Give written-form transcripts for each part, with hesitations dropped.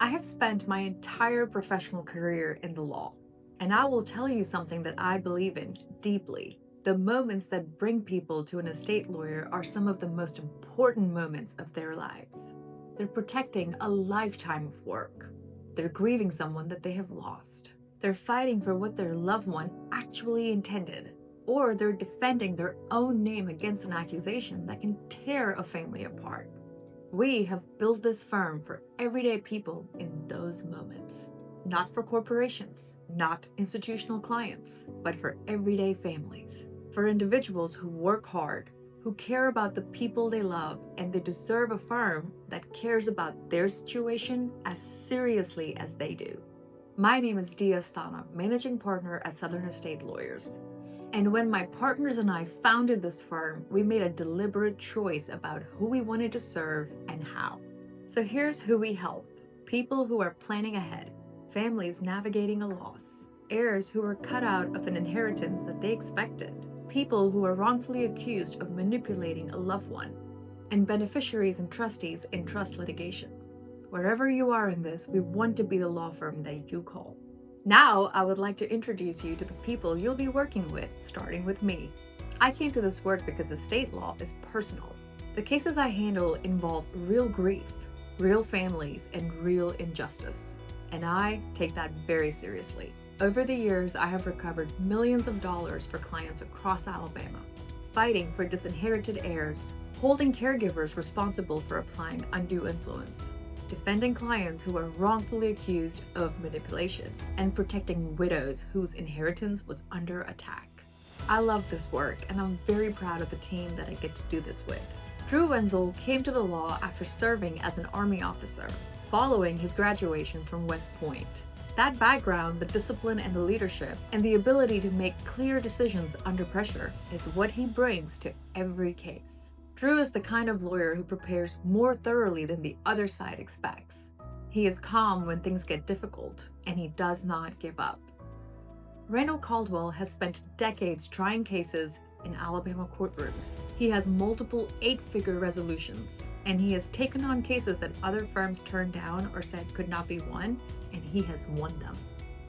I have spent my entire professional career in the law, and I will tell you something that I believe in deeply. The moments that bring people to an estate lawyer are some of the most important moments of their lives. They're protecting a lifetime of work. They're grieving someone that they have lost. They're fighting for what their loved one actually intended. Or they're defending their own name against an accusation that can tear a family apart. We have built this firm for everyday people in those moments. Not for corporations, not institutional clients, but for everyday families. For individuals who work hard, who care about the people they love, and they deserve a firm that cares about their situation as seriously as they do. My name is Dee Asthana, Managing Partner at Southern Estate Lawyers. And when my partners and I founded this firm, we made a deliberate choice about who we wanted to serve and how. So here's who we help: people who are planning ahead, families navigating a loss, heirs who were cut out of an inheritance that they expected, people who are wrongfully accused of manipulating a loved one, and beneficiaries and trustees in trust litigation. Wherever you are in this, we want to be the law firm that you call. Now, I would like to introduce you to the people you'll be working with, starting with me. I came to this work because estate law is personal. The cases I handle involve real grief, real families, and real injustice. And I take that very seriously. Over the years, I have recovered millions of dollars for clients across Alabama, fighting for disinherited heirs, holding caregivers responsible for applying undue influence, defending clients who are wrongfully accused of manipulation, and protecting widows whose inheritance was under attack. I love this work, and I'm very proud of the team that I get to do this with. Wenzel came to the law after serving as an Army officer, following his graduation from West Point. That background, the discipline and the leadership, and the ability to make clear decisions under pressure is what he brings to every case. Drew is the kind of lawyer who prepares more thoroughly than the other side expects. He is calm when things get difficult, and he does not give up. Randall Caldwell has spent decades trying cases in Alabama courtrooms. He has multiple 8-figure resolutions, and he has taken on cases that other firms turned down or said could not be won, and he has won them.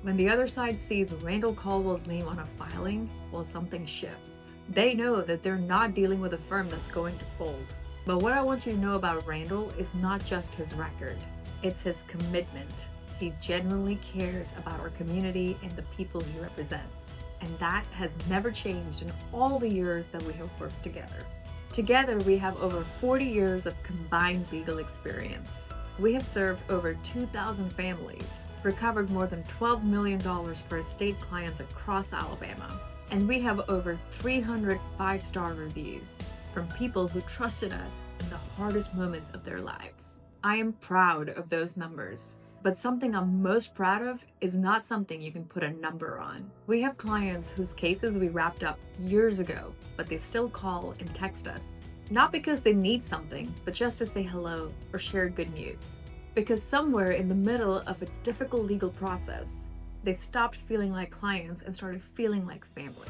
When the other side sees Randall Caldwell's name on a filing, well, something shifts. They know that they're not dealing with a firm that's going to fold. But what I want you to know about Randall is not just his record, it's his commitment. He genuinely cares about our community and the people he represents. And that has never changed in all the years that we have worked together. Together, we have over 40 years of combined legal experience. We have served over 2,000 families, recovered more than $12 million for estate clients across Alabama, and we have over 300 5-star reviews from people who trusted us in the hardest moments of their lives. I am proud of those numbers, but something I'm most proud of is not something you can put a number on. We have clients whose cases we wrapped up years ago, but they still call and text us. Not because they need something, but just to say hello or share good news. Because somewhere in the middle of a difficult legal process, they stopped feeling like clients and started feeling like family.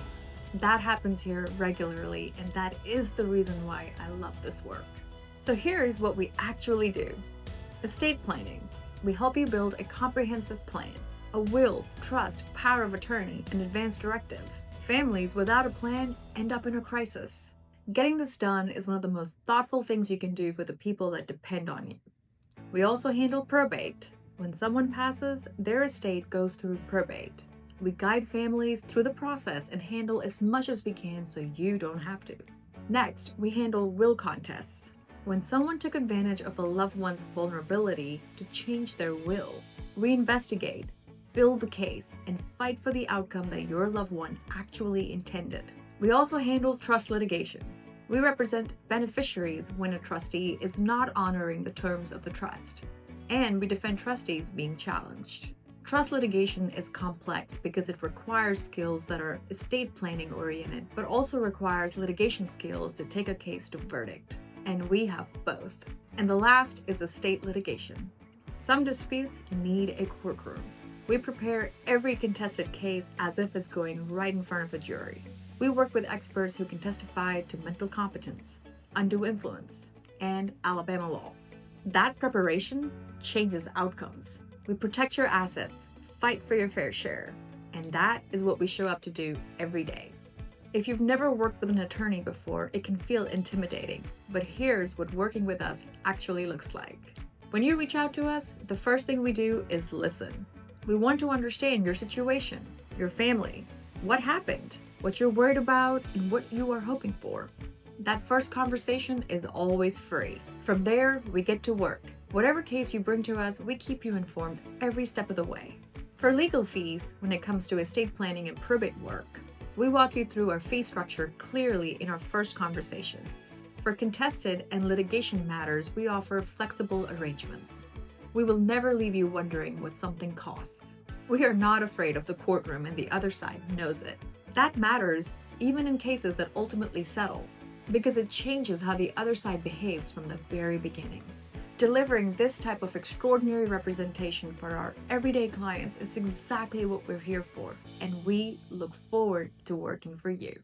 That happens here regularly, and that is the reason why I love this work. So here's what we actually do. Estate planning. We help you build a comprehensive plan, a will, trust, power of attorney, and advance directive. Families without a plan end up in a crisis. Getting this done is one of the most thoughtful things you can do for the people that depend on you. We also handle probate. When someone passes, their estate goes through probate. We guide families through the process and handle as much as we can so you don't have to. Next, we handle will contests. When someone took advantage of a loved one's vulnerability to change their will, we investigate, build the case, and fight for the outcome that your loved one actually intended. We also handle trust litigation. We represent beneficiaries when a trustee is not honoring the terms of the trust, and we defend trustees being challenged. Trust litigation is complex because it requires skills that are estate planning oriented, but also requires litigation skills to take a case to verdict. And we have both. And the last is estate litigation. Some disputes need a courtroom. We prepare every contested case as if it's going right in front of a jury. We work with experts who can testify to mental competence, undue influence, and Alabama law. That preparation changes outcomes. We protect your assets, fight for your fair share, and that is what we show up to do every day. If you've never worked with an attorney before, it can feel intimidating, but here's what working with us actually looks like. When you reach out to us, the first thing we do is listen. We want to understand your situation, your family, what happened, what you're worried about, and what you are hoping for. That first conversation is always free. From there, we get to work. Whatever case you bring to us, we keep you informed every step of the way. For legal fees, when it comes to estate planning and probate work, we walk you through our fee structure clearly in our first conversation. For contested and litigation matters, we offer flexible arrangements. We will never leave you wondering what something costs. We are not afraid of the courtroom, and the other side knows it. That matters even in cases that ultimately settle, because it changes how the other side behaves from the very beginning. Delivering this type of extraordinary representation for our everyday clients is exactly what we're here for, and we look forward to working for you.